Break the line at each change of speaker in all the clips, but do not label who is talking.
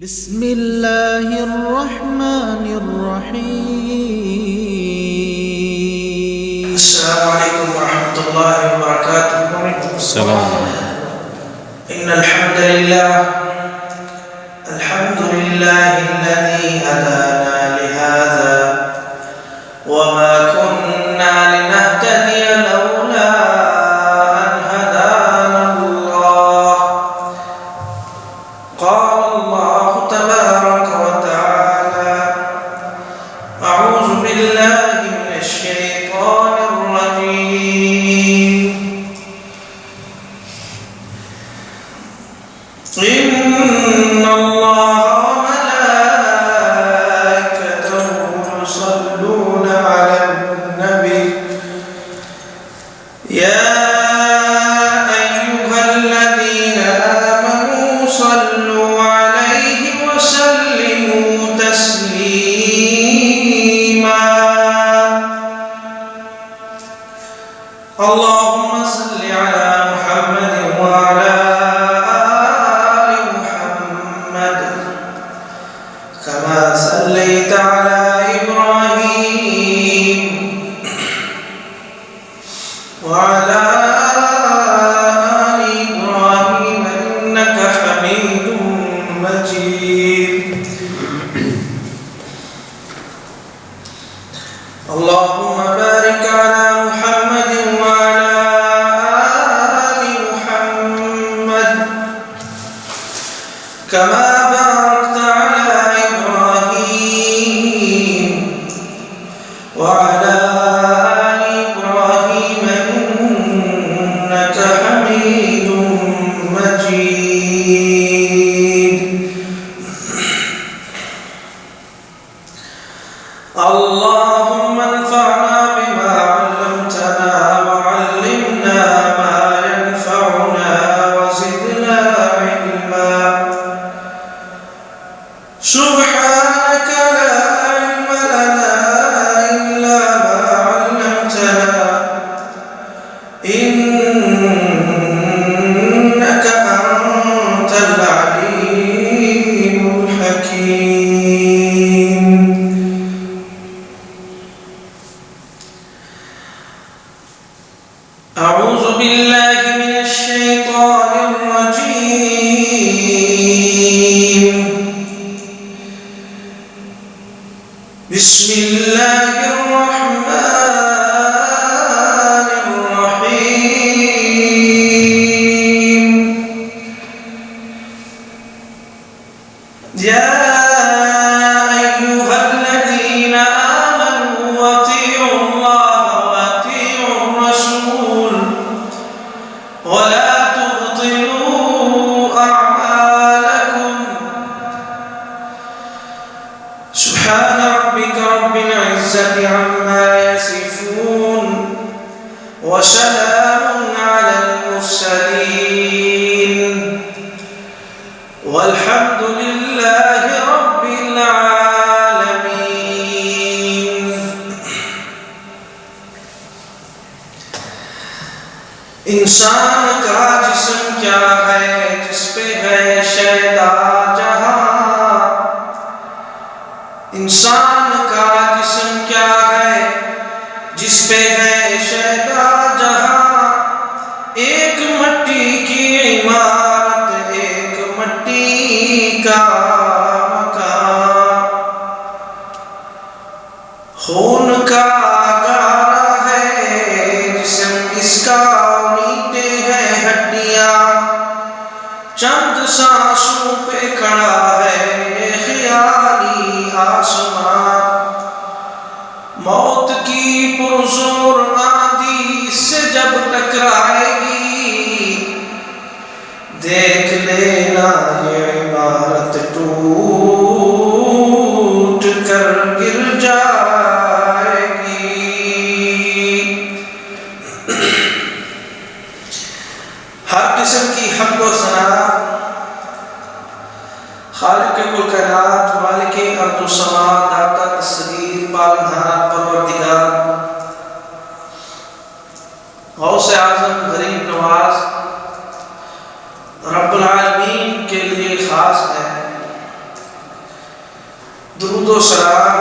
بسم الله الرحمن الرحيم.
السلام عليكم ورحمة الله وبركاته.
السلام.
إن الحمد لله الذي هدانا لهذا وما كنا لنهتدي لولا أن هدانا الله. قال الله تبارك وتعالى: أعوذ بالله من الشيطان الرجيم. إن الله وملائكته يصلون على النبي يا أيها الذين آمنوا صلوا عليه وسلموا تسليما. اللهم صل على محمد وعلى آل محمد كما صليت على إبراهيم وعلى آل إبراهيم إنك حميد مجيد. اللهم بارك على محمد وعلى آل محمد كما باركت على إبراهيم وعلى آل إبراهيم إنك حميد مجيد. اللهم انفعنا بما علمتنا وعلمنا ما ينفعنا وزدنا علما. سبحانك لا علم لنا إلا ما علمتنا إنك أنت العليم الحكيم. أعوذ بالله من الشيطان الرجيم. بسم الله الرحمن الرحيم. يا أيها الذين آمنوا أطيعوا الله وأطيعوا الرسول ولا تبطلوا أعمالكم. سبحان ربك رب العزة عما يصفون وسلام على المرسلين والحمد لله رب العالمين. انسان کا جسم کیا ہے جس پہ ہے شیدا جہاں. انسان کا جسم کیا ہے جس پہ ہے شیدا جہاں. ایک مٹی کی عمارت ایک مٹی کا مکان. خون کا گارا ہے جسم اس کا اینٹیں ہیں ہڈیاں. چند سانسوں پہ کھڑا ہے خیالی آسمان. موت کی پرزور آندھی اس سے جب ٹکرائے گی دیکھ لینا یہ عمارت ٹوٹ کر گر جائے گی. ہر قسم کی حمد و ثنا خالق کل کائنات مالک ارض و سما داتا تصغیر پالنہار پروردگار غوث اعظم غریب نواز رب العالمین کے لیے خاص ہے. درود و سلام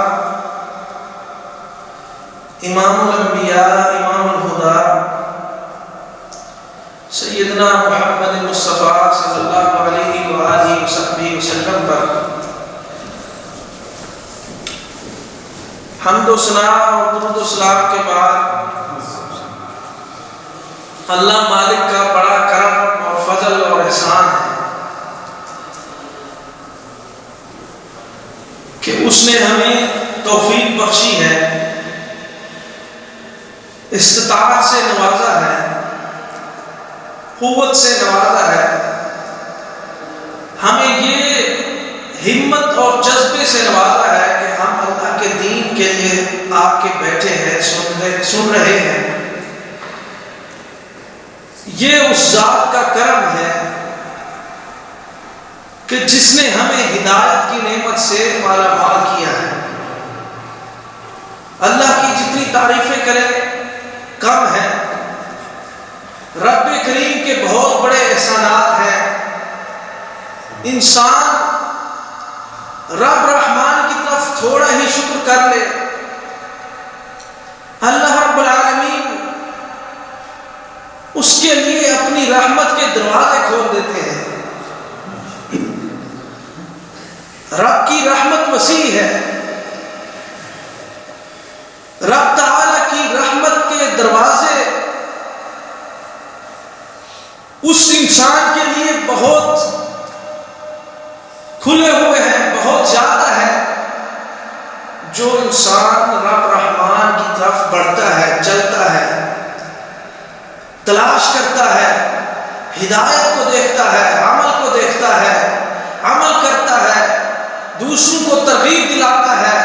امام الانبیاء امام الہدا سیدنا محمد مصطفیٰ صلی اللہ علیہ وآلہ وصحبہ وسلم پر حمد و ثنا اور درود و سلام کے بعد اللہ مالک کا بڑا کرم اور فضل اور احسان ہے کہ اس نے ہمیں توفیق بخشی ہے، استطاعت سے نوازا ہے، قوت سے نوازا ہے، ہمیں یہ ہمت اور جذبے سے نوازا ہے کہ ہم اللہ کے دین کے لیے آپ کے بیٹھے ہیں، سن رہے ہیں۔ یہ اس ذات کا کرم ہے کہ جس نے ہمیں ہدایت کی نعمت سے مالا مال کیا ہے۔ اللہ کی جتنی تعریفیں کریں کم ہے۔ رب کریم کے بہت بڑے احسانات ہیں۔ انسان رب رحمان کی طرف تھوڑا ہی شکر کر لے، اللہ رب العالمین اس کے لیے اپنی رحمت کے دروازے کھول دیتے ہیں۔ رب کی رحمت وسیع ہے۔ رب تعالی کی رحمت کے دروازے اس انسان کے لیے بہت کھلے ہوئے ہیں، بہت زیادہ ہے، جو انسان رب رحمان کی طرف بڑھتا ہے، چلتا ہے، تلاش کرتا ہے، ہدایت کو دیکھتا ہے، عمل کو دیکھتا ہے، عمل کرتا ہے، دوسروں کو ترغیب دلاتا ہے،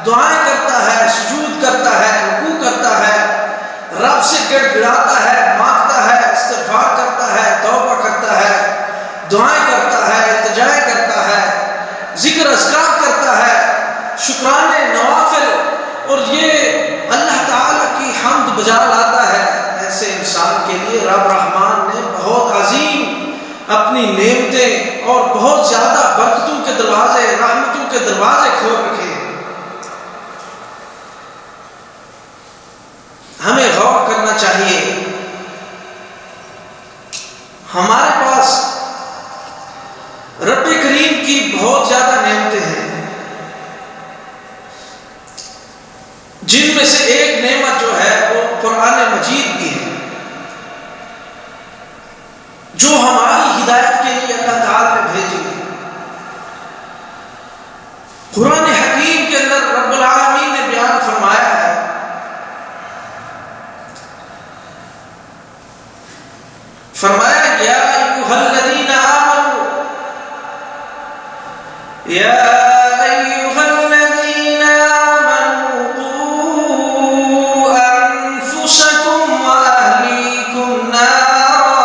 دعائیں کرتا ہے، سجود کرتا ہے، رکوع کرتا ہے، رب سے گڑ گڑاتا ہے، مانگتا ہے، استغفار کرتا ہے، توبہ کرتا ہے، دعائیں کرتا ہے، التجائیں کرتا ہے، ذکر اذکار کرتا ہے، شکرانے نوافل، اور یہ اللہ تعالیٰ کی حمد بجا لاتا ہے۔ ایسے انسان کے لیے رب رحمان نے بہت عظیم اپنی نعمتیں اور بہت زیادہ برکتوں کے دروازے، رحمتوں کے دروازے کھول رکھے ہیں۔ ہمیں غور کرنا چاہیے۔ ہمارے پاس رب کریم کی بہت زیادہ نعمتیں ہیں، جن میں سے ایک نعمت جو ہے وہ قرآن مجید بھی ہے، جو ہماری ہدایت کے لیے اللہ تعالیٰ نے بھیجی ہے۔ قرآن حکیم کے اندر رب العالمین نے بیان فرمایا ہے، فرمایا یا ایھا الذین آمنوا، یا ایھا الذین آمنوا قوا انفسکم واہلیکم نارا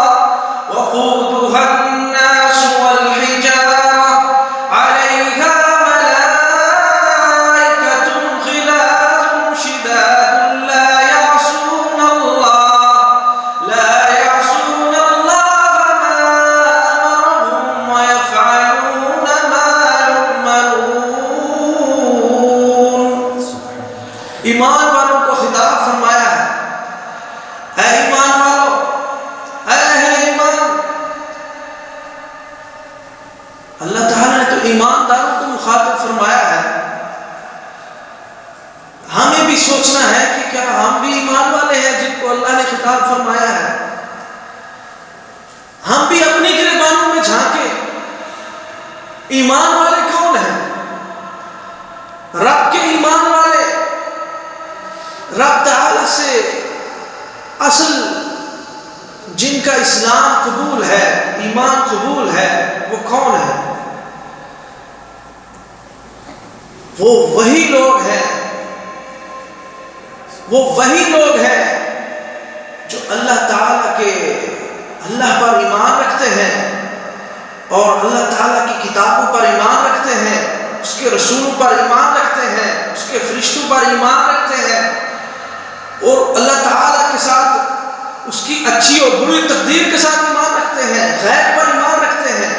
وقودها الناس والحجارہ علیہا ملائکۃ غلاظ شداد لا یعصون اللہ ما امرهم ویفعلون ما یؤمرون۔ ایمان والوں کو خطاب فرمایا ہے، اے ایمان والو، اے اہل ایمان۔ اللہ تعالیٰ نے تو ایمانداروں کو مخاطب فرمایا ہے۔ ہمیں بھی سوچنا ہے کہ کیا ہم بھی ایمان والے ہیں جن کو اللہ نے خطاب فرمایا ہے؟ ہم بھی اپنی گریبانوں میں جھانکیں، ایمان والے کون ہیں؟ رب کے ایمان والے، رب تعالیٰ سے اصل جن کا اسلام قبول ہے، ایمان قبول ہے، وہ کون ہے؟ وہ وہی لوگ ہیں جو اللہ تعالیٰ کے اللہ پر ایمان رکھتے ہیں اور اللہ تعالیٰ کی کتابوں پر ایمان رکھتے ہیں، اس کے رسولوں پر ایمان رکھتے ہیں، اس کے فرشتوں پر ایمان رکھتے ہیں، اور اللہ تعالیٰ کے ساتھ اس کی اچھی اور بری تقدیر کے ساتھ ایمان رکھتے ہیں، غیب پر ایمان رکھتے ہیں۔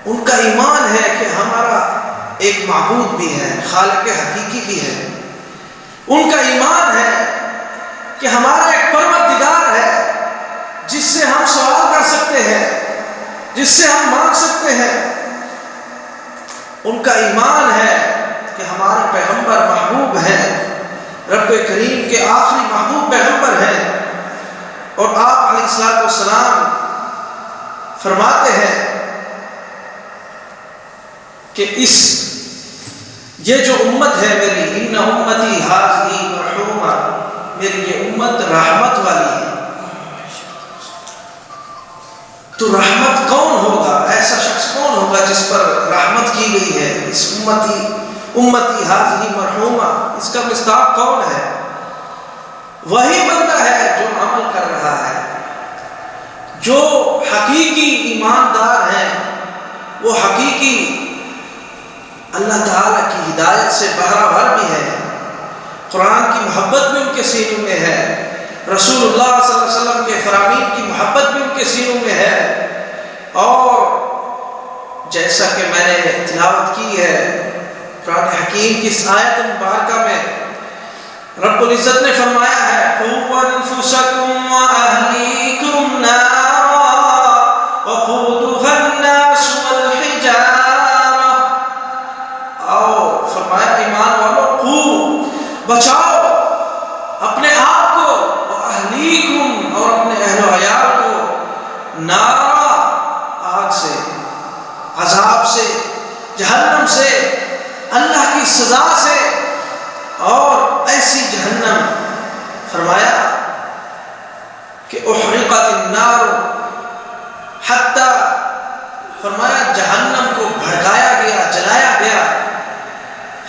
ان کا ایمان ہے کہ ہمارا ایک معبود بھی ہے، خالق حقیقی بھی ہے، ان کا ایمان ہے کہ ہمارا ایک پروردگار ہے جس سے ہم سوال کر سکتے ہیں، جس سے ہم مانگ سکتے ہیں، ان کا ایمان ہے کہ ہمارے پیغمبر محبوب ہیں، رب کریم کے آخری محبوب پیغمبر ہیں، اور آپ علیہ الصلوۃ والسلام فرماتے ہیں کہ یہ جو امت ہے میری، ان امتی ھذہ مرحومہ، میری یہ امت رحمت والی ہے۔ تو رحمت کون ہوگا؟ ایسا شخص کون ہوگا جس پر رحمت کی گئی ہے؟ اس امتی ھذہ مرحومہ، اس کا مصداق کون ہے؟ وہی بندہ ہے جو عمل کر رہا ہے، جو حقیقی ایماندار ہیں، وہ حقیقی اللہ تعالیٰ کی ہدایت سے بہرہ بھی ہے، قرآن کی محبت بھی ان کے سینوں میں ہے، رسول اللہ صلی اللہ علیہ وسلم کے فرامین کی محبت بھی ان کے سینوں میں ہے۔ اور جیسا کہ میں نے تلاوت کی ہے قرآن حکیم کی اس آیت مبارکہ میں، رب العزت نے فرمایا ہے قُوُّوا أَنفُسَكُمْ وَأَهْلِيكُمْ نَارًا وَقُودُهَا النَّاسُ وَالْحِجَارَةُ، فرمایا ایمان والو، بچاؤ اپنے آپ کو، اہلیکم، اور اپنے اہل و عیال کو، نارا، آگ سے، عذاب سے، جہنم سے، اللہ کی سزا سے، اور ایسی جہنم، فرمایا کہ احرقت النار، حتی، فرمایا جہنم کو بھڑکایا گیا، جلایا گیا،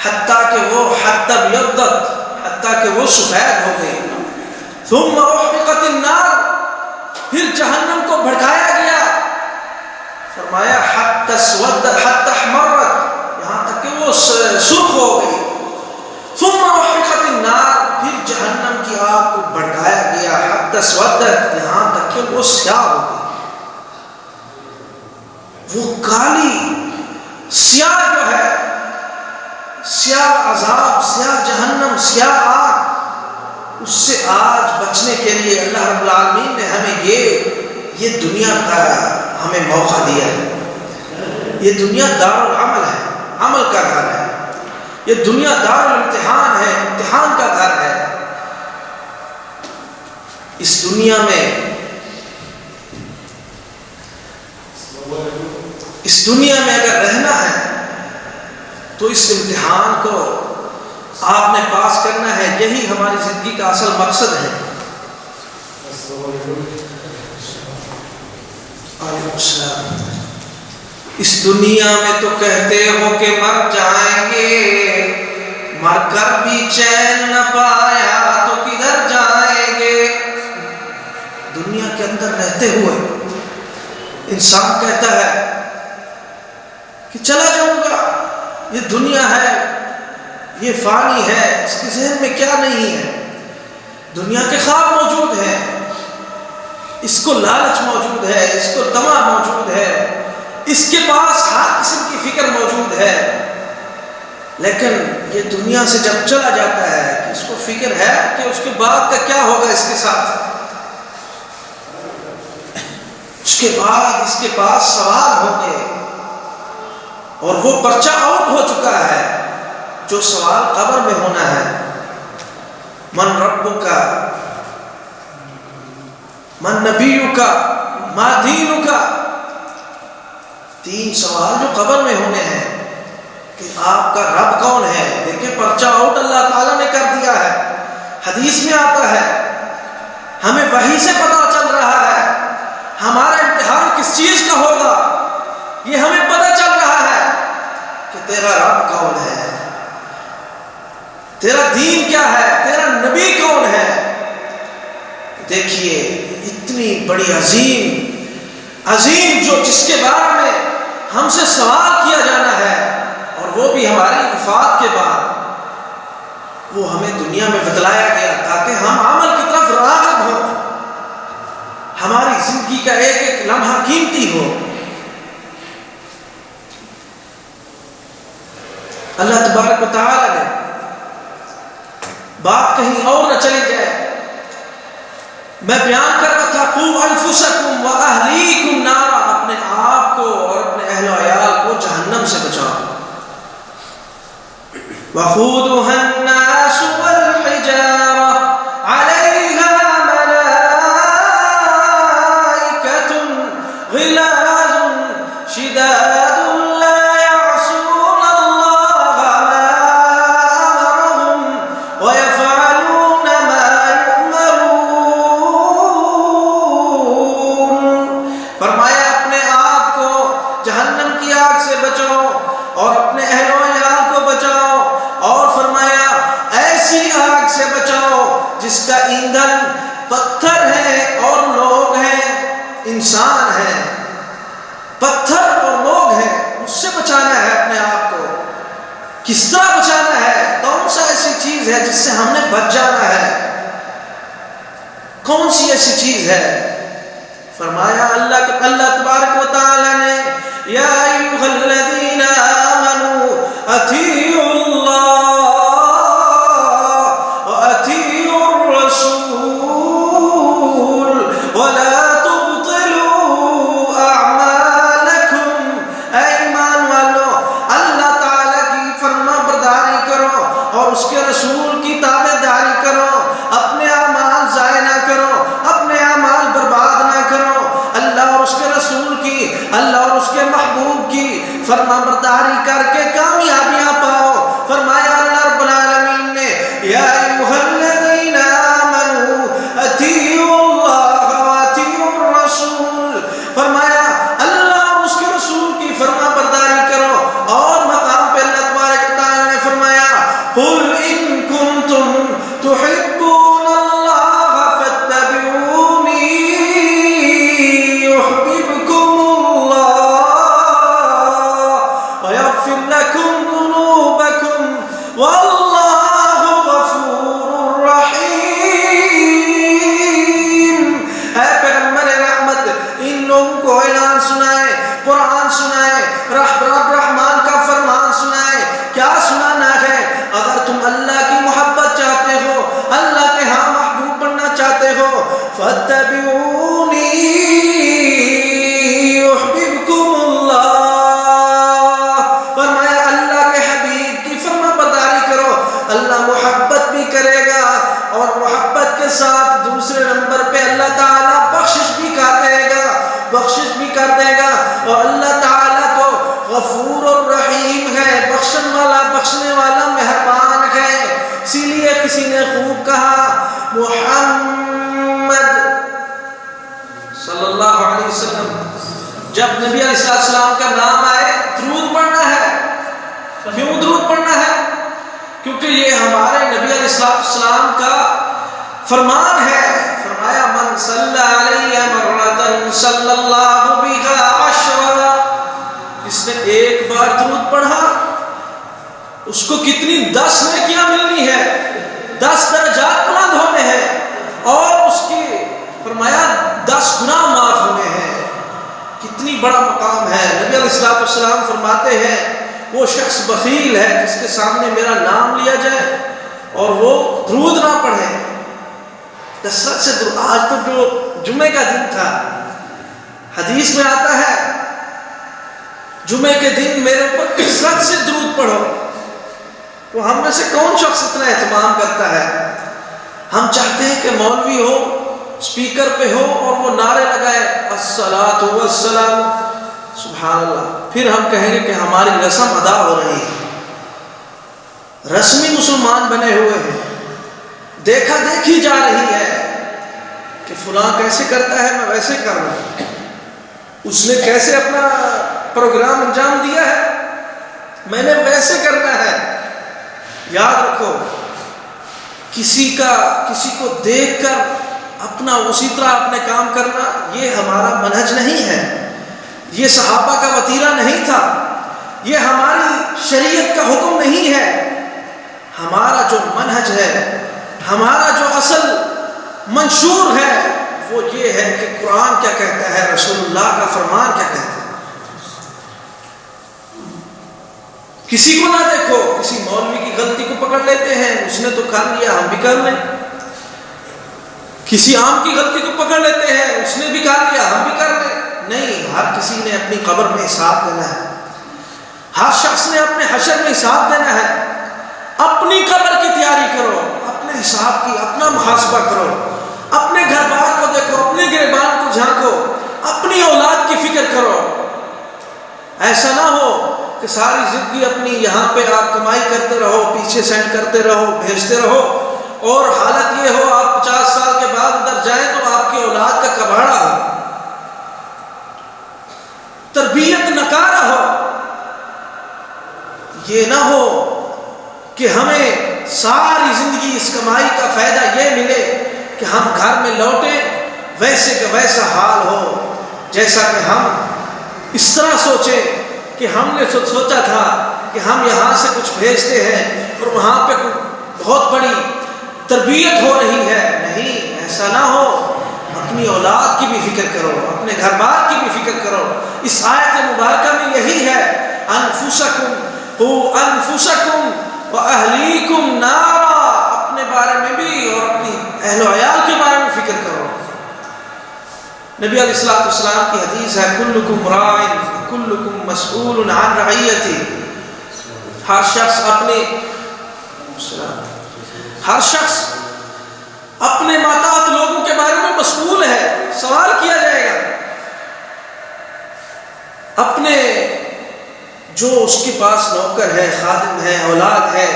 حتیٰ کہ وہ حتی بیضت، حتیٰ کہ وہ سفید ہو گئی۔ ثم احرقت النار، پھر جہنم کو بھڑکایا گیا، فرمایا حتی اسودت، حتی احمرت، یہاں تک کہ وہ سرخ ہو گئی۔ ثم احرقت النار، پھر جہنم کی آگ کو بھڑکایا گیا، حتی اسودت، یہاں تک کہ وہ سیاہ ہو گئی۔ وہ کالی سیاہ جو ہے، سیاہ عذاب، سیاہ جہنم، سیاہ آگ، اس سے آج بچنے کے لیے اللہ رب العالمین نے ہمیں یہ دنیا کا ہمیں موقع دیا ہے۔ یہ دنیا دار العمل ہے، عمل کا گھر ہے، یہ دنیا دار الامتحان ہے، امتحان کا گھر ہے۔ اس دنیا میں اگر رہنا ہے تو اس امتحان کو آپ نے پاس کرنا ہے، یہی ہماری زندگی کا اصل مقصد ہے۔ اس دنیا میں تو کہتے ہو کہ مر جائیں گے، مر کر بھی چین نہ پایا تو کدھر جائیں گے۔ دنیا کے اندر رہتے ہوئے انسان کہتا ہے کہ چلا جاؤں گا، یہ دنیا ہے، یہ فانی ہے، اس کے ذہن میں کیا نہیں ہے؟ دنیا کے خواب موجود ہیں، اس کو لالچ موجود ہے، اس کو طمع موجود ہے، اس کے پاس ہر قسم کی فکر موجود ہے، لیکن یہ دنیا سے جب چلا جاتا ہے کہ اس کو فکر ہے کہ اس کے بعد کا کیا ہوگا اس کے ساتھ، اس کے بعد اس کے پاس سوال ہوں گے، اور وہ پرچہ آؤٹ ہو چکا ہے جو سوال قبر میں ہونا ہے۔ من ربک، من نبیک، ما دینک، تین سوال جو قبر میں ہونے ہیں کہ آپ کا رب کون ہے۔ دیکھیں پرچہ آؤٹ اللہ تعالیٰ نے کر دیا ہے، حدیث میں آتا ہے، ہمیں وحی سے پتہ چل رہا ہے ہمارا امتحان کس چیز کا ہوگا، یہ ہمیں پتہ چل رہا ہے کہ تیرا رب کون ہے، تیرا دین کیا ہے، تیرا نبی کون ہے۔ دیکھیے اتنی بڑی عظیم جو جس کے بارے میں ہم سے سوال کیا جانا ہے، اور وہ بھی ہماری وفات کے بعد، وہ ہمیں دنیا میں بتلایا گیا تاکہ ہم عمل کی طرف راغب ہوں، ہماری زندگی کا ایک ایک لمحہ قیمتی ہو۔ اللہ تبارک و تعالی نے بات کہیں اور نہ چلی جائے. میں بیان کر رہا تھا قوا انفسکم واہلیکم نارا، اپنے آپ کو اور اپنے اہل و عیال کو جہنم سے بچاؤ. وقودها الناس والحجارة عليها ملائكة غلاظ شداد لا يعصون الله ما أمرهم ويفعلون ما يؤمرون. فرمایا اپنے آپ کو جہنم کی آگ سے بچاؤ اور اپنے اہل و عیال کو بچاؤ، اور فرمایا ایسی آگ سے بچاؤ جس کا ایندھن پتھر ہے اور لوگ ہیں، انسان ہیں، پتھر اور لوگ ہیں. اس سے بچانا ہے اپنے آپ کو. کس طرح بچانا ہے؟ کون سا ایسی چیز ہے جس سے ہم نے بچ جانا ہے؟ کون سی ایسی چیز ہے؟ فرمایا اللہ تبارک و تعالی نے یا ایھا الذین آمنوا اطیعوا اللہ واطیعوا الرسول ولا تبطلوا اعمالکم. اے ایمان والو، اللہ تعالی کی فرما برداری کرو اور اس کے رسول کی تابع داری کرو. اپنے اعمال ضائع نہ کرو، اپنے اعمال برباد نہ کرو. اللہ اور اس کے رسول کی، اللہ اور اس کے محبوب کی فرما برداری کر کے کامیابیاں پاؤ. فرمایا اللہ رب العالمین نے یا ایھا الذین آمنوا اطیعوا اللہ واطیعوا الرسول. فرمایا اللہ اور اس کے رسول کی فرما برداری کرو. اور مقام پہ اللہ تبارک و تعالی نے فرمایا قل ان کنتم تحبون اللہ فاتبعونی يحببكم الله ويغفر لكم ذنوبكم والله غفور رحيم. اے پیغمبر رحمت، ان لوگوں کو اعلان سنائے، قرآن سنائے، رب رحمان کا فرمان سنائے. کیا سنانا ہے؟ اگر تم اللہ کی محبت چاہتے ہو، اللہ کے ہاں محبوب بننا چاہتے ہو، فاتبعونی یحببکم اللہ. فرمایا اللہ کے حبیب کی فرما برداری کرو، اللہ محبت بھی کرے گا، اور محبت کے ساتھ دوسرے نمبر پہ اللہ تعالیٰ بخشش بھی کر دے گا، بخشش بھی کر دے گا. اور اللہ تعالیٰ تو غفور اور رحیم ہے، بخشن والا، بخشنے والا، مہربان ہے. اسی لیے کسی نے خوب کہا محمد صلی اللہ علیہ وسلم، جب نبی علیہ السلام کا نام آئے درود پڑھنا ہے. کیوں درود پڑھنا ہے؟ کیونکہ یہ ہمارے نبی علیہ السلام کا فرمان ہے. فرمایا من صلی علیہ مرۃ صلی اللہ بہا عشرا. جس نے ایک بار درود پڑھا اس کو کتنی 10 نیکیاں ملنی ہے، 10 درجات بلند ہونے ہیں، اور اس کی فرمایا 10 گناہ معاف ہونے ہیں. کتنی بڑا مقام ہے. نبی علیہ السلام فرماتے ہیں وہ شخص بخیل ہے جس کے سامنے میرا نام لیا جائے اور وہ درود نہ پڑھے. کثرت سے درود. آج تو جو جمعے کا دن تھا، حدیث میں آتا ہے جمعے کے دن میرے اوپر کثرت سے درود پڑھو. وہ ہم میں سے کون شخص اتنا اہتمام کرتا ہے؟ ہم چاہتے ہیں کہ مولوی ہو، اسپیکر پہ ہو اور وہ نعرے لگائے الصلاۃ والسلام سبحان اللہ. پھر ہم کہیں گے کہ ہماری رسم ادا ہو رہی ہے. رسمی مسلمان بنے ہوئے ہیں، دیکھا دیکھی جا رہی ہے کہ فلاں کیسے کرتا ہے میں ویسے کر رہا ہوں، اس نے کیسے اپنا پروگرام انجام دیا ہے میں نے ویسے کرنا ہے. یاد رکھو کسی کو دیکھ کر اپنا اسی طرح اپنے کام کرنا یہ ہمارا منہج نہیں ہے، یہ صحابہ کا وتیرہ نہیں تھا، یہ ہماری شریعت کا حکم نہیں ہے. ہمارا جو منہج ہے، ہمارا جو اصل منشور ہے وہ یہ ہے کہ قرآن کیا کہتا ہے، رسول اللہ کا فرمان کیا کہتا ہے. کسی کو نہ دیکھو، کسی مولوی کی غلطی کو پکڑ لیتے ہیں، اس نے تو کر لیا ہم بھی کر لیں، کسی عام کی غلطی کو پکڑ لیتے ہیں، اس نے بھی کر لیا ہم بھی کر لیں۔ نہیں، ہر کسی نے اپنی قبر میں حساب دینا ہے، ہر شخص نے اپنے حشر میں حساب دینا ہے۔ اپنی قبر کی تیاری کرو، اپنے حساب کی، اپنا محاسبہ کرو، اپنے گھر بار کو دیکھو، اپنے گریبان کو جھانکو، اپنی اولاد کی فکر کرو۔ ایسا نہ ہو کہ ساری زندگی اپنی یہاں پہ آپ کمائی کرتے رہو، پیچھے سینڈ کرتے رہو، بھیجتے رہو، اور حالت یہ ہو آپ 50 سال کے بعد ادھر جائیں تو آپ کی اولاد کا کباڑا ہو، تربیت نکارہ ہو۔ یہ نہ ہو کہ ہمیں ساری زندگی اس کمائی کا فائدہ یہ ملے کہ ہم گھر میں لوٹیں ویسے کا ویسا حال ہو جیسا کہ ہم اس طرح سوچیں کہ ہم نے سوچا تھا کہ ہم یہاں سے کچھ بھیجتے ہیں اور وہاں پہ بہت بڑی تربیت ہو رہی ہے۔ نہیں، ایسا نہ ہو۔ اپنی اولاد کی بھی فکر کرو، اپنے گھر بار کی بھی فکر کرو۔ اس آیت مبارکہ میں یہی ہے، انفسکم قوا انفسکم واہلیکم نارا، اپنے بارے میں بھی اور اپنی اہل و عیال کے بارے میں فکر کرو۔ نبی علیہ الصلوۃ والسلام کی حدیث ہے، کلکم راع کلکم مسئول عن رعیتہ، ہر شخص اپنے ماتحت لوگوں کے بارے میں مسئول ہے، سوال کیا جائے گا۔ اپنے جو اس کے پاس نوکر ہے، خادم ہے، اولاد ہے،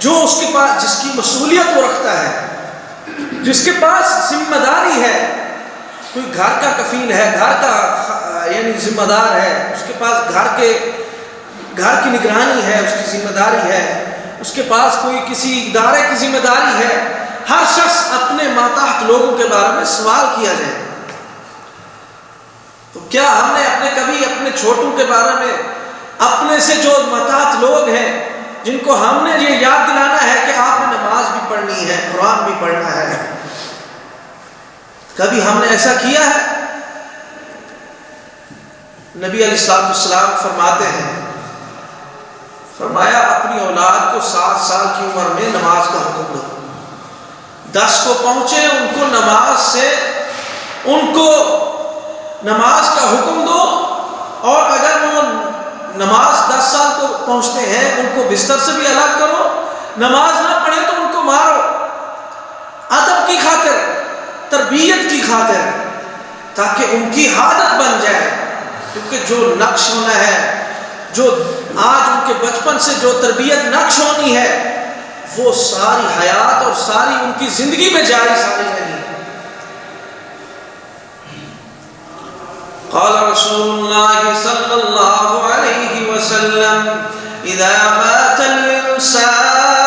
جو اس کے پاس جس کی مسئولیت وہ رکھتا ہے، جس کے پاس ذمہ داری ہے، کوئی گھر کا کفیل ہے، گھر کا یعنی ذمہ دار ہے، اس کے پاس گھر کی نگرانی ہے، اس کی ذمہ داری ہے، اس کے پاس کوئی کسی ادارے کی ذمہ داری ہے۔ ہر شخص اپنے ماتحت لوگوں کے بارے میں سوال کیا جائے۔ تو کیا ہم نے کبھی اپنے چھوٹوں کے بارے میں، اپنے سے جو ماتحت لوگ ہیں جن کو ہم نے یہ یاد دلانا ہے کہ آپ نے نماز بھی پڑھنی ہے، قرآن بھی پڑھنا ہے، کبھی ہم نے ایسا کیا ہے؟ نبی علیہ الصلوۃ والسلام فرماتے ہیں، فرمایا اپنی اولاد کو 7 سال کی عمر میں نماز کا حکم دو، 10 کو پہنچے ان کو نماز کا حکم دو، اور اگر وہ نماز 10 سال کو پہنچتے ہیں ان کو بستر سے بھی الگ کرو، نماز نہ پڑھے تو ان کو مارو، ادب کی خاطر، تربیت کی خاطر، تاکہ ان کی عادت بن جائے۔ کیونکہ جو نقش ہونا ہے، جو آج ان کے بچپن سے جو تربیت نقش ہونی ہے، وہ ساری حیات اور ساری ان کی زندگی میں جاری ساری رہنی ہے۔ قال رسول اللہ صلی اللہ علیہ وسلم، اذا مات الانسان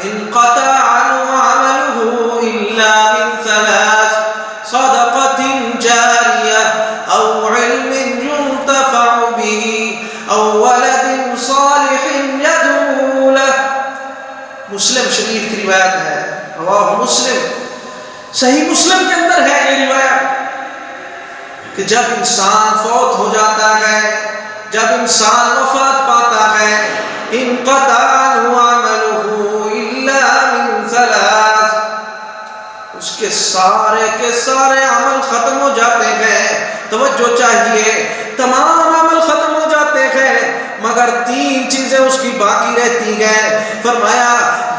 انقطع عنه عمله الا من 3: صدقة جارية او علم ينتفع به او ولد صالح يدعو له۔ مسلم شریف کی روایت ہے، رواه مسلم، صحیح مسلم کے اندر ہے یہ روایت کہ جب انسان فوت ہو جاتا ہے، جب انسان وفات پاتا ہے، انقطع عنہ عمله الا من 3، اس کے سارے عمل ختم ہو جاتے ہیں۔ توجہ چاہیے، تمام عمل ختم ہو جاتے ہیں مگر 3 چیزیں اس کی باقی رہتی ہیں۔ فرمایا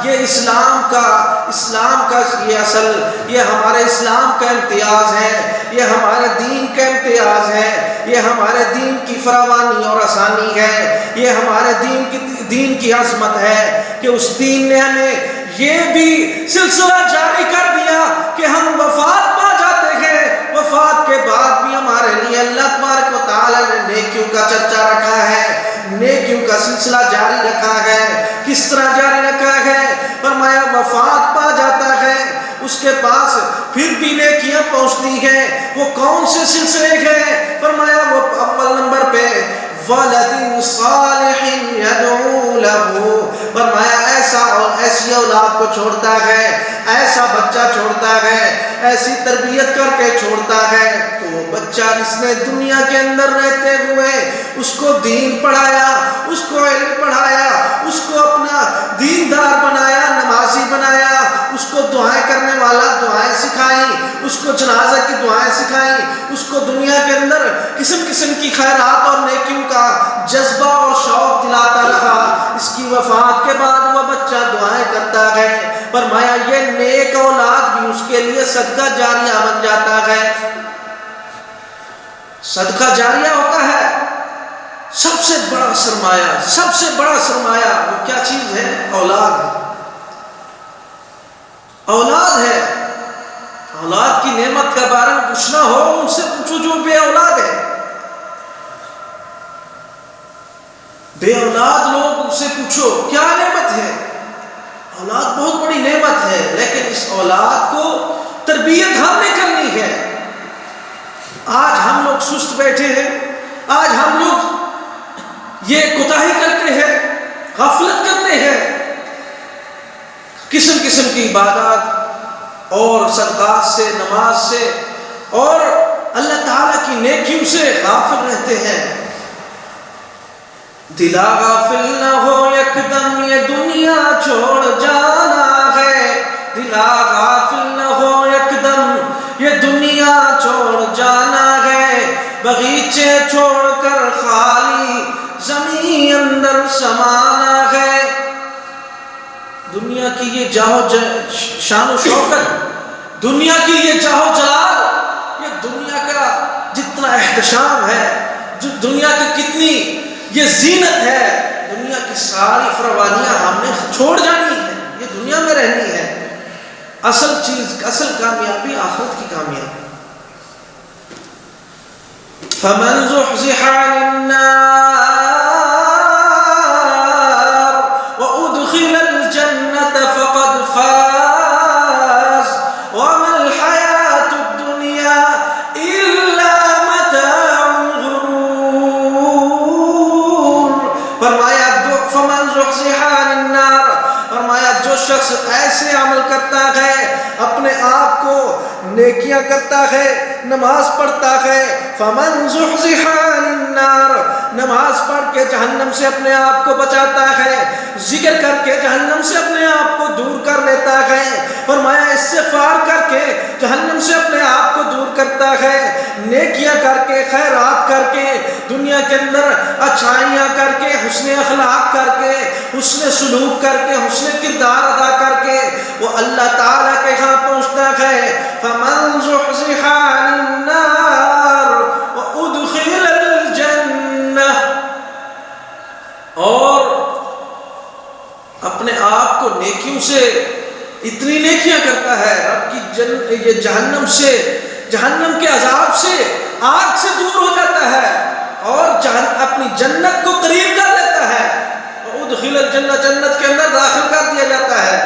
یہ اسلام کا یہ اصل، یہ ہمارے اسلام کا امتیاز ہے، یہ ہمارے دین کا امتیاز ہے، یہ ہمارے دین کی فراوانی اور آسانی ہے، یہ ہمارے دین کی عظمت ہے کہ اس دین نے ہمیں یہ بھی سلسلہ جاری کر دیا کہ ہم وفات پا جاتے ہیں، وفات کے بعد بھی ہمارے لیے اللہ تبارک و تعالی نے نیکیوں کا چرچا رکھا ہے، نیکیوں کا سلسلہ جاری رکھا ہے۔ کس طرح جاری رکھا ہے؟ فرمایا وفات پا جاتا ہے، اس کے پاس پھر بھی نیکیاں پہنچتی ہیں۔ وہ کون سے سلسلے ہیں؟ فرمایا وہ اول نمبر پہ ولد صالح يدعو له، فرمایا ایسی ایسی اولاد کو چھوڑتا ہے، ایسا بچہ چھوڑتا ہے، ایسی تربیت کر کے چھوڑتا ہے کہ وہ بچہ جس نے دنیا کے اندر رہتے ہوئے اس کو دین پڑھایا، اس کو علم پڑھایا، اس کو اپنا دیندار بنایا، نمازی بنایا، اس کو دعائیں کرنے والا دعائیں سکھائیں، اس کو جنازہ کی دعائیں سکھائیں، اس کو دنیا کے اندر قسم قسم کی خیرات اور نیکیوں کا جذبہ اور شوق دلاتا رہا، اس کی وفات کے بعد وہ بچہ دعائیں کرتا ہے، فرمایا یہ نیک اولاد بھی اس کے لیے صدقہ جاریہ بن جاتا ہے۔ صدقہ جاریہ ہوتا ہے سب سے بڑا سرمایہ، سب سے بڑا سرمایہ وہ کیا چیز ہے؟ اولاد ہے، اولاد ہے۔ اولاد کی نعمت کے بارے میں پوچھنا ہو ان سے پوچھو جو بے اولاد ہے، بے اولاد لوگ سے پوچھو کیا نعمت ہے۔ اولاد بہت بڑی نعمت ہے، لیکن اس اولاد کو تربیت ہم نے کرنی ہے۔ آج ہم لوگ سست بیٹھے ہیں، آج ہم لوگ یہ کوتاہی کرتے ہیں، غفلت کرتے ہیں، قسم قسم کی عبادات اور صدقات سے، نماز سے اور اللہ تعالیٰ کی نیکیوں سے غافل رہتے ہیں۔ دلا غافل نہ ہو یک دم یہ دنیا چھوڑ جانا ہے، دلا غافل نہ ہو یک دم یہ دنیا چھوڑ جانا ہے، بغیچے چھوڑ کر خالی زمین اندر سمانا ہے۔ دنیا کی یہ جاہو شان و شوکت، دنیا کی یہ جاہو جلال، یہ دنیا کا جتنا احتشام ہے، جو دنیا کی کتنی یہ زینت ہے، دنیا کی ساری فروانیاں ہم نے چھوڑ جانی ہے، یہ دنیا میں رہنی ہے۔ اصل چیز، اصل کامیابی آخرت کی کامیابی۔ فَمَنْ زُحْزِحَ عَنِ النَّارِ وَأُدْخِلَ الْجَنَّةَ فَقَدْ فَازَ وَمَا الْحَيَاةُ الدُّنْيَا إِلَّا مَتَاعُ الْغُرُورِ۔ فرمایا فَمَنْ زُحْزِحَ عَنِ النَّارِ، فرمایا جو شخص ایسے عمل کرتا ہے، اپنے آپ کو نیکیاں کرتا ہے، نماز پڑھتا ہے، فَمَنْ زُحْزِحَ عَنِ النَّارِ، نماز پڑھ کے جہنم سے اپنے آپ کو بچاتا ہے، ذکر کر کے جہنم سے اپنے آپ کو دور کر لیتا ہے، فرمایا استغفار کر کے جہنم سے اپنے آپ کو دور کرتا ہے، نیکیاں کر کے، خیرات کر کے، دنیا کے اندر اچھائیاں کر کے، حسن اخلاق کر کے، حسن سلوک کر کے، حسن کردار ادا کر کے وہ اللہ تعالیٰ کے ہاں پہنچتا ہے۔ فَمَنْ زُحْزِحَ عَنِ النَّارِ وَأُدْخِلَ الْجَنَّةَ، اور اپنے آپ کو نیکیوں سے اتنی نیکیاں کرتا ہے، رب کی یہ جہنم سے، جہنم کے عذاب سے، آگ سے دور ہو جاتا ہے اور اپنی جنت کو قریب کر لیتا ہے، ادخل الجنہ، جنت کے اندر داخل کر دیا جاتا ہے۔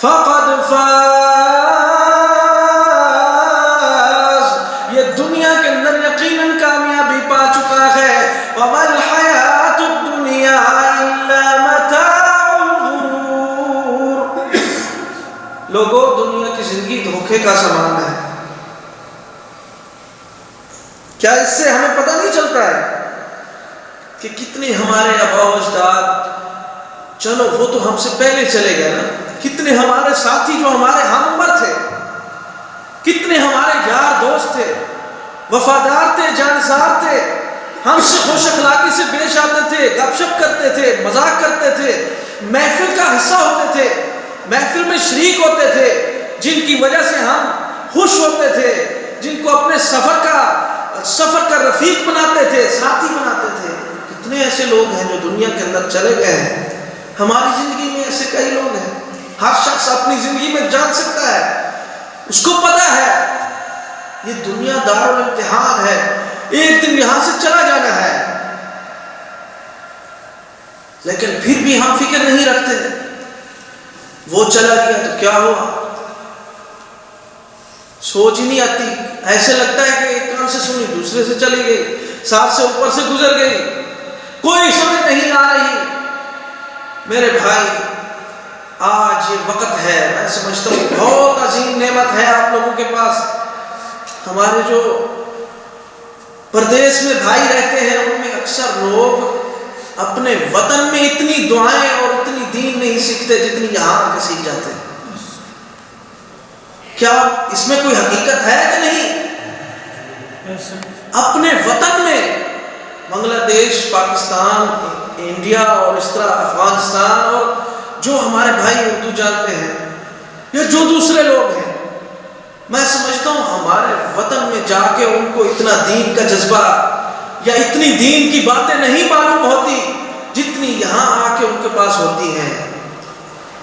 فقد فاز، یہ دنیا کے اندر یقیناً کامیابی پا چکا ہے۔ وما الحیات الدنیا الا متاع الغرور، لوگوں دنیا کی زندگی دھوکے کا سامان ہے۔ کیا اس سے ہمیں پتہ نہیں چلتا ہے کہ کتنے ہمارے آباء و اجداد، چلو وہ تو ہم سے پہلے چلے گئے نا، کتنے ہمارے ساتھی جو ہمارے ہم عمر تھے، کتنے ہمارے یار دوست تھے، وفادار تھے، جانسار تھے، ہم سے خوش اخلاقی سے پیش آتے تھے، گپ شپ کرتے تھے، مذاق کرتے تھے، محفل کا حصہ ہوتے تھے، محفل میں شریک ہوتے تھے، جن کی وجہ سے ہم خوش ہوتے تھے، جن کو اپنے سفر کا رفیق بناتے تھے، ساتھی بناتے تھے۔ کتنے ایسے لوگ ہیں جو دنیا کے اندر چلے گئے ہیں۔ ہماری زندگی میں ایسے کئی لوگ ہیں، ہر شخص اپنی زندگی میں جان سکتا ہے، اس کو پتا ہے یہ دنیا دارالامتحان ہے، ایک دن یہاں سے چلا جانا ہے، لیکن پھر بھی ہم فکر نہیں رکھتے، وہ چلا گیا تو کیا ہوا، سوچ ہی نہیں آتی، ایسے لگتا ہے کہ ایک کان سے سنی دوسرے سے چلی گئی، ساتھ سے اوپر سے گزر گئی، کوئی سمجھ نہیں آ رہی۔ میرے بھائی، آج یہ وقت ہے، میں سمجھتا ہوں بہت عظیم نعمت ہے آپ لوگوں کے پاس. ہمارے جو پردیس میں بھائی رہتے ہیں ان میں اکثر لوگ اپنے وطن میں اتنی دعائیں اور اتنی دین نہیں سیکھتے جتنی یہاں آ کے سیکھ جاتے ہیں. کیا اس میں کوئی حقیقت ہے کہ نہیں؟ اپنے وطن میں بنگلہ دیش، پاکستان، انڈیا اور اس طرح افغانستان اور جو ہمارے بھائی اردو جانتے ہیں یا جو دوسرے لوگ ہیں، میں سمجھتا ہوں ہمارے وطن میں جا کے ان کو اتنا دین کا جذبہ یا اتنی دین کی باتیں نہیں معلوم ہوتی جتنی یہاں آ کے ان کے پاس ہوتی ہیں.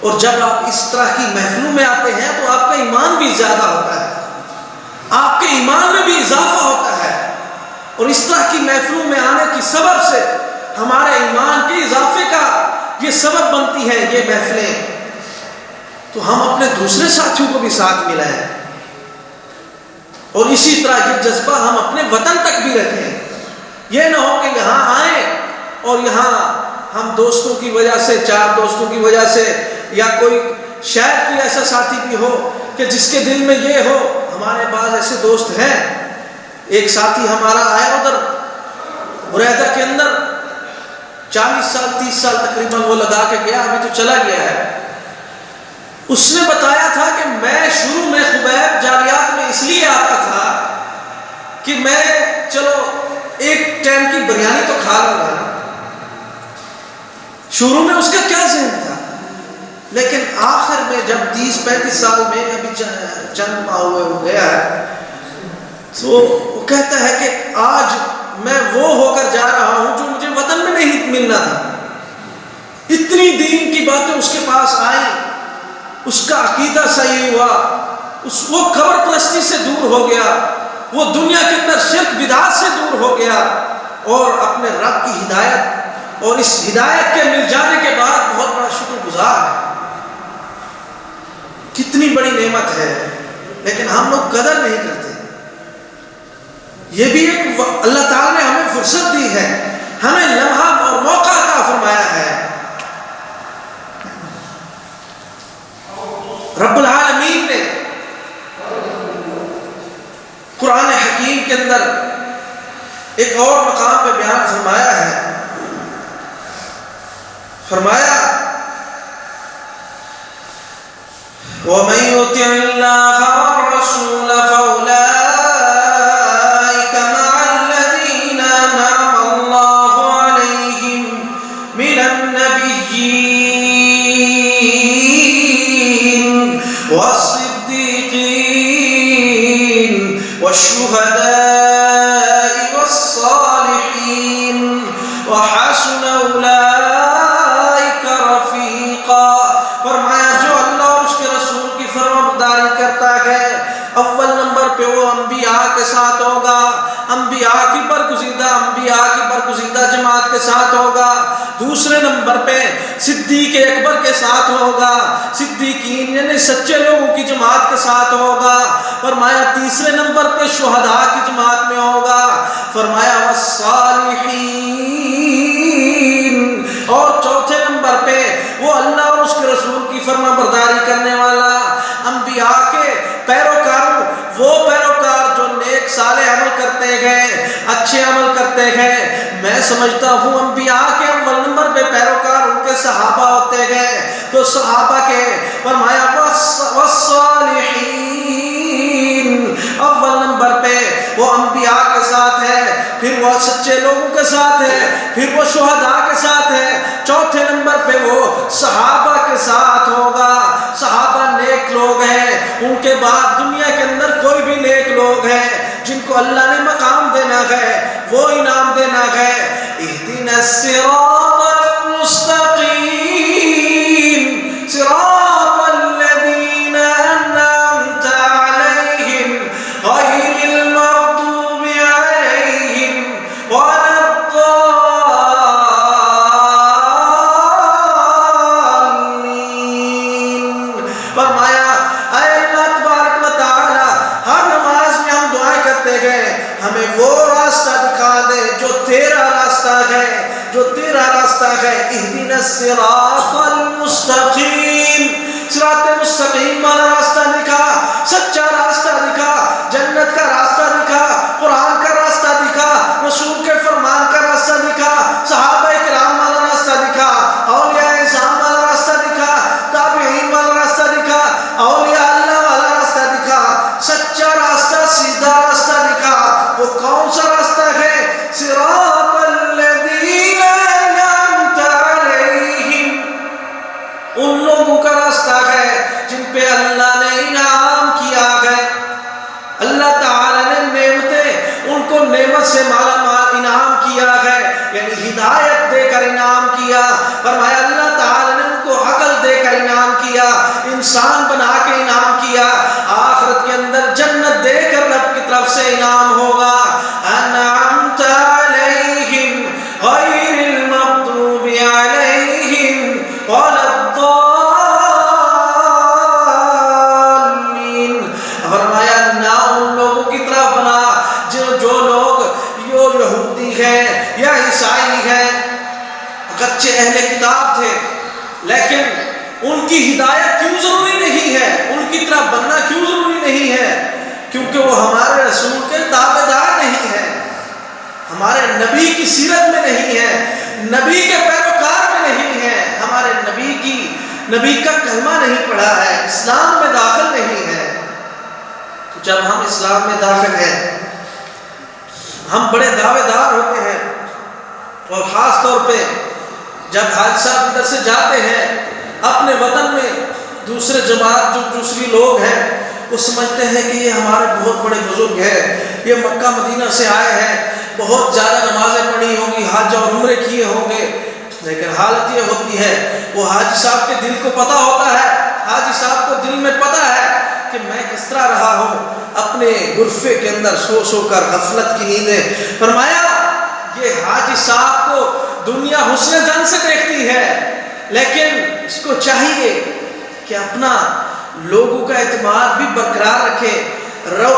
اور جب آپ اس طرح کی محفلوں میں آتے ہیں تو آپ کا ایمان بھی زیادہ ہوتا ہے، آپ کے ایمان میں بھی اضافہ ہوتا ہے. اور اس طرح کی محفلوں میں آنے کی سبب سے ہمارے ایمان کے اضافے کا یہ سبب بنتی ہے یہ محفلیں. تو ہم اپنے دوسرے ساتھیوں کو بھی ساتھ ملائیں اور اسی طرح یہ جذبہ ہم اپنے وطن تک بھی رکھیں. یہ نہ ہو کہ یہاں آئیں اور یہاں ہم دوستوں کی وجہ سے، چار دوستوں کی وجہ سے، یا کوئی شاید کوئی ایسا ساتھی بھی ہو کہ جس کے دل میں یہ ہو. ہمارے بعض ایسے دوست ہیں، ایک ساتھی ہمارا آیا ادھر بریدہ کے اندر 40 سال 30 سال تقریباً وہ لگا کے گیا، ابھی تو چلا گیا ہے. اس نے بتایا تھا کہ میں شروع میں خبیب جالیات میں اس لیے آتا تھا کہ میں چلو ایک ٹائم کی بریانی تو کھا لوں گا. شروع میں اس کا کیا ذہن تھا، لیکن آخر میں جب 30-35 سال میں ابھی چند ماہ ہوئے ہو گیا ہے تو وہ کہتا ہے کہ آج میں وہ ہو کر جا رہا ہوں جو مجھے وطن میں نہیں ملنا تھا. اتنی دین کی باتیں اس کے پاس آئیں، اس کا عقیدہ صحیح ہوا، وہ قبر پرستی سے دور ہو گیا، وہ دنیا کے اندر شرک بدعات سے دور ہو گیا اور اپنے رب کی ہدایت اور اس ہدایت کے مل جانے کے بعد بہت بڑا شکر گزار ہے. کتنی بڑی نعمت ہے، لیکن ہم لوگ قدر نہیں کرتے. یہ بھی ایک اللہ تعالیٰ نے ہمیں فرصت دی ہے، ہمیں لمحہ اور موقع عطا فرمایا ہے. رب العالمین نے قرآن حکیم کے اندر ایک اور مقام پہ بیان فرمایا ہے. فرمایا وَمَن يُطِعِ اللَّهَ وَالرَّسُولَ فَأُولَٰئِكَ مَعَ الَّذِينَ أَنْعَمَ اللَّهُ عَلَيْهِم مِّنَ النَّبِيِّينَ وَالصِّدِّيقِينَ وَالشُّهَدَاءِ وَالصَّالِحِينَ وَحَسُنَ أُولَٰئِكَ رَفِيقًا. فرمایا جو اللہ اور اس کے رسول کی فرمانبرداری کرتا ہے اول نمبر پہ وہ انبیاء کے ساتھ ہوگا، انبیاء کی برگزیدہ جماعت کے ساتھ ہوگا. دوسرے نمبر پہ صدیق اکبر کے ساتھ ہوگا، صدیقین یعنی سچے لوگوں کی جماعت کے ساتھ ہوگا. فرمایا تیسرے نمبر پہ شہداء کی جماعت میں ہوگا. فرمایا والصالحین، اور چوتھے نمبر پہ وہ اللہ اور اس کے رسول کی فرما برداری کرنے والا انبیاء کے پیروکاروں، وہ پیروکار جو نیک صالح عمل کرتے گئے، اچھے عمل کرتے گئے. میں سمجھتا ہوں انبیاء کے اول نمبر پہ پیروکار ان کے صحابہ ہوتے گئے، تو صحابہ کے فرمایا والصالحین اول نمبر پہ وہ انبیاء کے ساتھ ہے، پھر وہ سچے لوگوں کے ساتھ ہے، پھر وہ شہداء کے ساتھ ہے، چوتھے نمبر پہ وہ صحابہ کے ساتھ ہوگا. صحابہ نیک لوگ ہیں، ان کے بعد دنیا کے اندر کوئی بھی نیک لوگ ہیں جن کو اللہ نے مقام دینا ہے، وہ انعام دینا ہے. اہدنا الصراط المستقیم صراط الذین انعمت علیہم غیر المغضوب علیہم ولا الضالین. فرمایا اے اللہ تبارک و تعالی، ہر نماز میں ہم دعائیں کرتے گئے، ہمیں وہ راستہ دکھا دے جو تیرا راستہ ہے، جو تیرا راستہ ہے. اہدنا الصراط المستقیم صراط مستقیم والا راستہ دکھا، سچا راستہ دکھا، جنت کا راستہ دکھا، قرآن کا راستہ دکھا، رسول کے فرمان کا راستہ دکھا، صحابہ کرام والا راستہ دکھا، اولیاء اعظام والا راستہ دکھا، تابعین والا راستہ دکھا، اولیاء اللہ والا راستہ دکھا، سچا راستہ، سیدھا راستہ دکھا۔ وہ کون سا راستہ ہے؟ صراط الذین انعمت علیہم، ان لوگوں کا راستہ ہے جن پہ اللہ نے انعام کیا ہے۔ اللہ تعالی نے نعمتیں، ان کو نعمت سے مالا مال انعام کیا ہے، یعنی ہدایت دے کر انعام کیا۔ فرمایا اللہ تعالی نے ان کو عقل دے کر انعام کیا، انسان بنا کے انعام کیا، آخرت کے اندر جنت دے کر رب کی طرف سے انعام ہوگا۔ انعمت علیہم غیر المغضوب علیہم ولا الضالین۔ فرمایا نہ ان لوگوں کی طرف بنا جو لوگ یہودی ہیں یا عیسائی ہیں، اگرچہ اہل کتاب تھے لیکن ان کی ہدایت کیوں ضروری نہیں ہے، ان کی طرف بننا کیوں ضروری نہیں ہے؟ کیونکہ وہ ہمارے رسول کے تابع دار نہیں ہیں، ہمارے نبی کی سیرت میں نہیں ہے، نبی کے پیروکار میں نہیں ہے، ہمارے نبی کا کلمہ نہیں پڑھا ہے، اسلام میں داخل نہیں ہے۔ تو جب ہم اسلام میں داخل ہیں، ہم بڑے دعوے دار ہوتے ہیں، اور خاص طور پہ جب حاجی صاحب ادھر سے جاتے ہیں اپنے وطن میں، دوسرے جماعت جو دوسری لوگ ہیں وہ سمجھتے ہیں کہ یہ ہمارے بہت بڑے بزرگ ہیں، یہ مکہ مدینہ سے آئے ہیں، بہت زیادہ نمازیں پڑھی ہوں گی، حج اور عمرے کیے ہوں گے، لیکن حالت یہ ہوتی ہے وہ حاجی صاحب کے دل کو پتہ ہوتا ہے، حاجی صاحب کو دل میں پتہ ہے کہ میں کس طرح رہا ہوں اپنے غرفے کے اندر سو سو کر غفلت کی نیندیں۔ فرمایا یہ حاجی صاحب کو دنیا حسن زن سے دیکھتی ہے، لیکن اس کو چاہیے کہ اپنا لوگوں کا اعتماد بھی برقرار رکھے،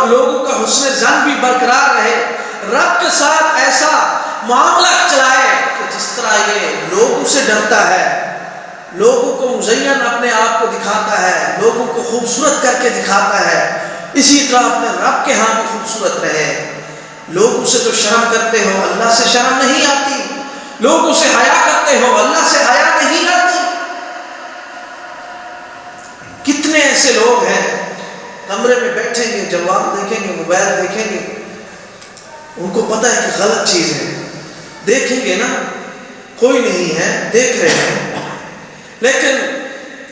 لوگوں کا حسن زن بھی برقرار رہے، رب کے ساتھ ایسا معاملہ چلائے کہ جس طرح یہ لوگوں سے ڈرتا ہے، لوگوں کو مزین اپنے آپ کو دکھاتا ہے، لوگوں کو خوبصورت کر کے دکھاتا ہے، اسی طرح اپنے رب کے ہاں بھی خوبصورت رہے۔ لوگوں سے تو شرم کرتے ہو، اللہ سے شرم نہیں آتی، لوگوں سے حیا کرتے ہو، اللہ سے حیا نہیں آتی۔ کتنے ایسے لوگ ہیں کمرے میں بیٹھیں گے، جواب دیکھیں گے، موبائل دیکھیں گے، ان کو پتہ ہے کہ غلط چیز ہے، دیکھیں گے نا، کوئی نہیں ہے، دیکھ رہے ہیں، لیکن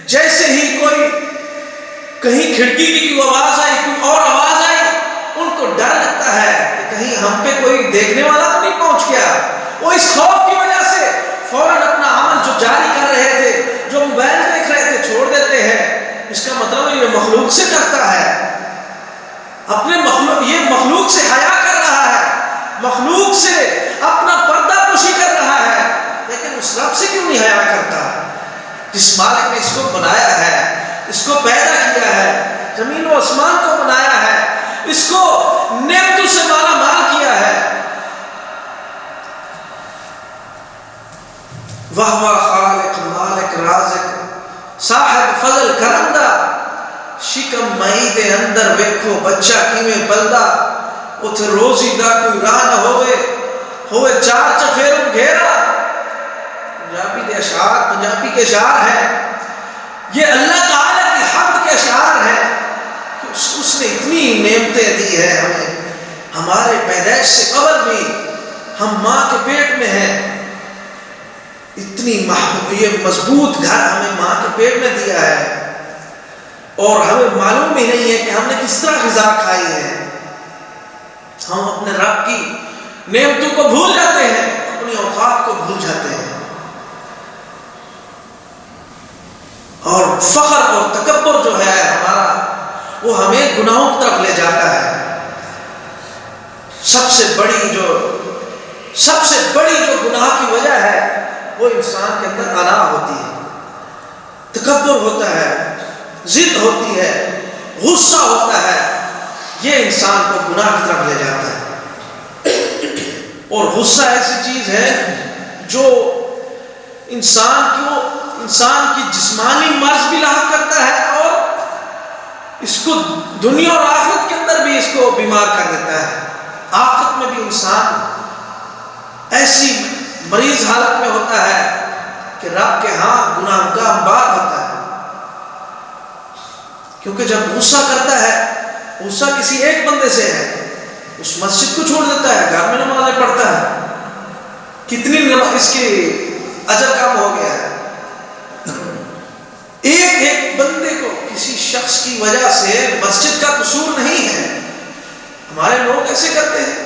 جیسے ہی کوئی کہیں کھڑکی کی کوئی آواز آئی، کوئی اور آواز آئی، ان کو ڈر لگتا ہے کہ کہیں ہم پہ کوئی دیکھنے والا تو نہیں پہنچ گیا۔ وہ اس خوف کی وجہ سے فوراً اپنا عمل جو جاری کر رہے تھے، جو موبائل دیکھ رہے تھے، چھوڑ دیتے ہیں۔ اس کا مطلب یہ مخلوق سے ڈرتا ہے، اپنے یہ مخلوق سے حیا کر رہا ہے، مخلوق سے اپنا پردہ پوشی کر رہا ہے، لیکن اس رب سے کیوں نہیں حیا کرتا جس مالک نے اس کو بنایا ہے، اس کو پیدا کیا ہے، زمین و آسمان کو بنایا ہے، اس کو نعمتوں سے مالا مال کیا ہے۔ واہ خالق مالک رازق صاحب فضل کرندہ، شکم مئی دے اندر ویکھو بچہ کیویں پلدا، اتھے روزی دا کوئی راہ نہ ہوئے چار چفیروں گھیرا۔ پنجابی دے اشعار، پنجابی کے اشعار ہیں، یہ اللہ تعالیٰ کی حمد کے اشعار ہیں کہ اس نے اتنی نعمتیں دی ہے ہمیں، ہمارے پیدائش سے قبل بھی ہم ماں کے پیٹ میں ہیں، اتنی یہ مضبوط گھر ہمیں ماں کے پیٹ میں دیا ہے، اور ہمیں معلوم ہی نہیں ہے کہ ہم نے کس طرح غذا کھائی ہے۔ ہم اپنے رب کی نعمتوں کو بھول جاتے ہیں، اپنی اوقات کو بھول جاتے ہیں، اور فخر اور تکبر جو ہے ہمارا، وہ ہمیں گناہوں کی طرف لے جاتا ہے۔ سب سے بڑی جو گناہ کی وجہ ہے وہ انسان کے اندر انا ہوتی ہے، تکبر ہوتا ہے، ضد ہوتی ہے، غصہ ہوتا ہے، یہ انسان کو گناہ کی طرف لے جاتا ہے۔ اور غصہ ایسی چیز ہے جو انسان کو انسان کی جسمانی مرض بھی لاحق کرتا ہے اور اس کو دنیا اور آخرت کے اندر بھی اس کو بیمار کر دیتا ہے. آخرت میں بھی انسان ایسی مریض حالت میں ہوتا ہے کہ رب کے ہاں گناہ کا انبار ہوتا ہے. کیونکہ جب غصہ کرتا ہے، غصہ کسی ایک بندے سے ہے، اس مسجد کو چھوڑ دیتا ہے، گھر میں نمازیں پڑھتا ہے، کتنی اس کی اجر کم ہو گیا ہے. ایک بندے کو کسی شخص کی وجہ سے مسجد کا قصور نہیں ہے. ہمارے لوگ ایسے کرتے ہیں،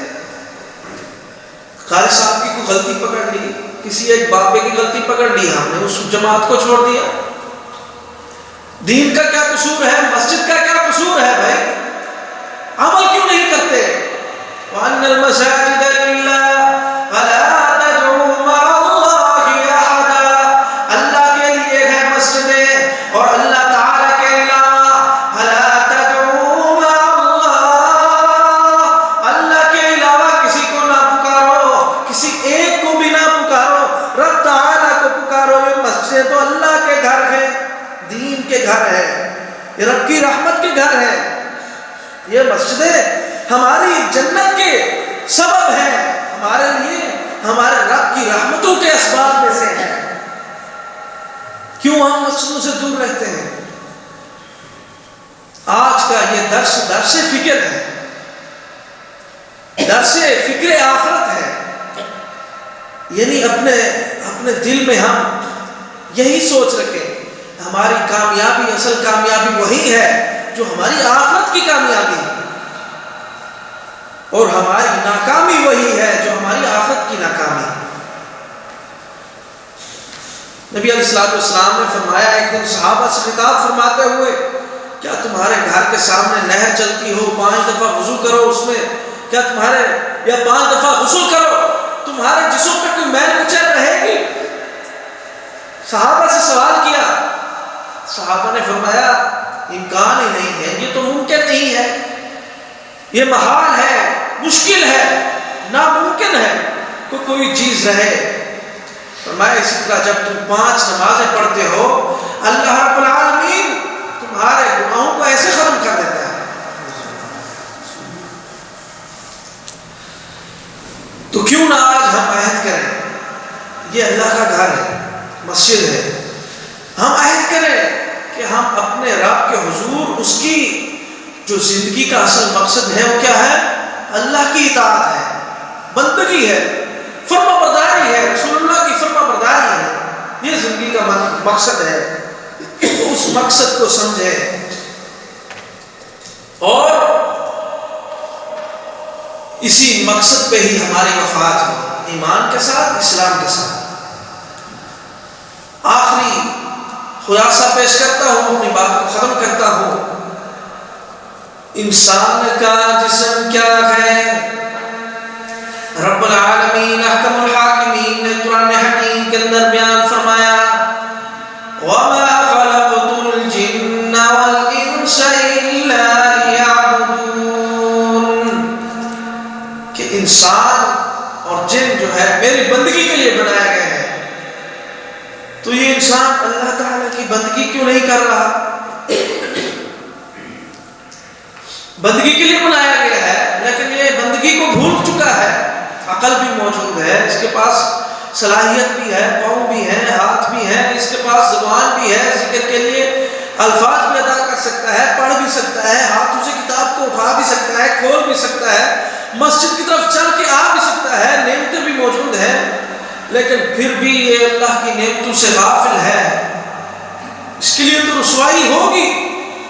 قاری صاحب کی کوئی غلطی پکڑ لی، کسی ایک بابے کی غلطی پکڑ لی، ہم نے اس جماعت کو چھوڑ دیا. دین کا کیا قصور ہے؟ مسجد کا کیا قصور ہے بھائی؟ عمل کیوں نہیں کرتے؟ وَأَنَّ الْمَسَاجِدَ لِلَّهِ فَلَا تَدْعُوا مَعَ اللَّهِ أَحَدًا. اللہ کے لیے ہے مسجدیں اور اللہ تعالیٰ کے علاوہ فَلَا تَدْعُوا مَعَ اللَّهِ، اللہ کے علاوہ کسی کو نہ پکارو، کسی ایک کو بھی نہ پکارو، رب تعالیٰ کو پکارو. یہ مسجد تو اللہ کے گھر ہے، دین کے گھر ہے، یہ رب کی رحمت کے گھر ہے. یہ مسجدیں ہماری جنت کے سبب ہیں، ہمارے لیے ہمارے رب کی رحمتوں کے اسباب میں سے ہیں. کیوں ہم مسجدوں سے دور رہتے ہیں؟ آج کا یہ درس فکر ہے، درس فکر آخرت ہے. یعنی اپنے دل میں ہم یہی سوچ رکھیں، ہماری کامیابی، اصل کامیابی وہی ہے جو ہماری آخرت کی کامیابی ہے، اور ہماری ناکامی وہی ہے جو ہماری آخرت کی ناکامی ہے. نبی علیہ السلام نے فرمایا، ایک دن صحابہ سے خطاب فرماتے ہوئے، کیا تمہارے گھر کے سامنے نہر چلتی ہو، 5 دفعہ وضو کرو اس میں، کیا تمہارے یا 5 دفعہ غسل کرو، تمہارے جسم پہ کوئی میل کچل رہے گی؟ صحابہ سے سوال کیا، صحابہ نے فرمایا امکان ہی نہیں ہے، یہ تو ممکن نہیں ہے، یہ محال ہے، مشکل ہے، ناممکن ہے کہ کوئی چیز رہے. فرمایا اسی طرح جب تم 5 نمازیں پڑھتے ہو، اللہ رب العالمین تمہارے گناہوں کو ایسے ختم کر دیتا ہے. تو کیوں نہ آج ہم عہد کریں، یہ اللہ کا گھر ہے، مسجد ہے، ہم عہد کریں کہ ہم اپنے رب کے حضور، اس کی جو زندگی کا اصل مقصد ہے وہ کیا ہے؟ اللہ کی اطاعت ہے، بندگی ہے، فرما برداری ہے، رسول اللہ کی فرما برداری ہے. یہ زندگی کا مقصد ہے. تو اس مقصد کو سمجھیں اور اسی مقصد پہ ہی ہماری وفات ہو، ایمان کے ساتھ، اسلام کے ساتھ. آخری خلاصہ پیش کرتا ہوں، اپنی بات کو ختم کرتا ہوں. انسان کا جسم کیا ہے؟ رب العالمین احکم الحاکمین نے قرآن حکیم کے اندر بیان فرمایا، وَمَا خَلَقْتُ الْجِنَّ وَالْإِنسَ إِلَّا لِيَعْبُدُونَ، کہ انسان اور جن جو ہے میری بندگی کے لیے بنائے گئے ہیں. تو یہ انسان اللہ تعالیٰ کی بندگی کیوں نہیں کر رہا؟ بندگی کے لیے بنایا گیا ہے، لیکن یہ بندگی کو بھول چکا ہے. عقل بھی موجود ہے، اس کے پاس صلاحیت بھی ہے، پاؤں بھی ہیں، ہاتھ بھی ہیں، اس کے پاس زبان بھی ہے، ذکر کے لیے الفاظ بھی ادا کر سکتا ہے، پڑھ بھی سکتا ہے، ہاتھوں سے کتاب کو اٹھا بھی سکتا ہے، کھول بھی سکتا ہے، مسجد کی طرف چل کے آ بھی سکتا ہے، نعمتیں بھی موجود ہیں. لیکن پھر بھی یہ اللہ کی نعمتوں سے غافل ہے. اس کے لیے تو رسوائی ہوگی،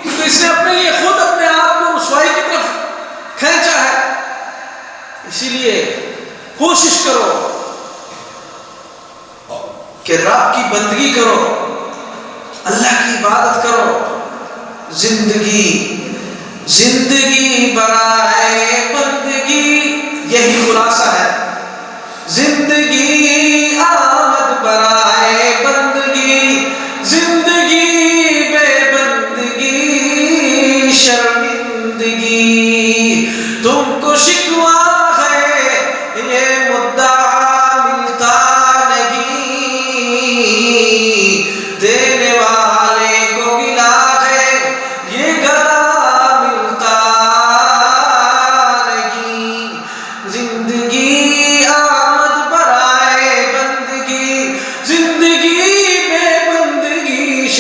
کیونکہ اس نے اپنے لیے خود اپنے آپ کو رسوائی کی طرف کھینچا ہے. اسی لیے کوشش کرو کہ رب کی بندگی کرو، اللہ کی عبادت کرو. زندگی برائے بندگی، یہی خلاصہ ہے. زندگی آمد برائے بندگی، زندگی بے بندگی شرمندگی. تم کو شکوہ ہے یہ مدعا ملتا نہیں،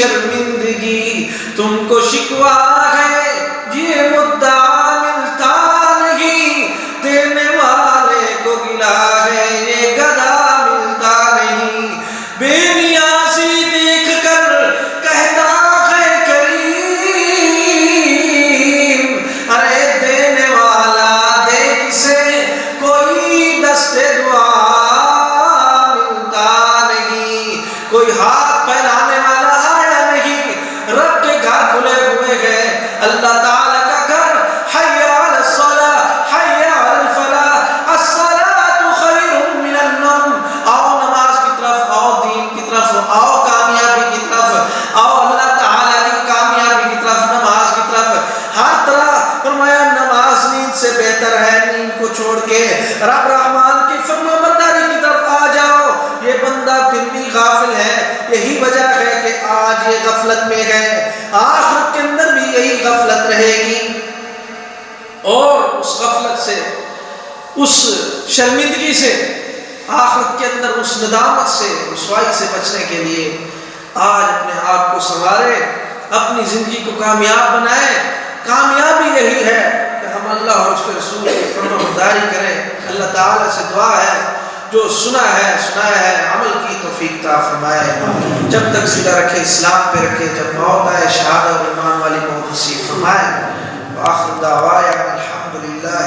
شرمندگی تم کو شکوا ہے یہ مدعا ملتا نہیں دینے والے کو گلا ہے یہ گدا ملتا نہیں بے نیازی دیکھ کر کہتا ہے کریم ارے دینے والا دے کسے کوئی دست دعا ملتا نہیں کوئی ہاتھ پھیلانے والا آیا نہیں رب کے گھر کھلے ہوئے ہیں اللہ تعالیٰ کا گھر حی علی الصلاۃ حی علی الفلاح الصلاۃ خیر من النوم آؤ نماز کی طرف آؤ دین کی طرف آؤ کامیابی کی طرف آؤ اللہ تعالیٰ کی کامیابی کی طرف نماز کی طرف ہر طرح فرمایا نماز نیند سے بہتر ہے نیند کو چھوڑ کے رب رحمان کی فرما برداری کی طرف آ جاؤ یہ بندہ پھر بھی غافل ہے یہی وجہ ہے کہ آج یہ غفلت میں گئے آخرت کے اندر بھی یہی غفلت رہے گی اور اس غفلت سے اس شرمندگی سے آخرت کے اندر اس ندامت سے رسوائی سے بچنے کے لیے آج اپنے آپ کو سنوارے اپنی زندگی کو کامیاب بنائے کامیابی یہی ہے کہ ہم اللہ اور اس کے رسول کی فرما برداری کریں اللہ تعالیٰ سے دعا ہے جو سنا ہے سنایا ہے عمل کی توفیق عطا فرمائے جب تک سیدھا رکھے اسلام پہ رکھے جب موت آئے شہادت اور ایمان والی موت نصیب فرمائے وآخر دعوانا الحمدللہ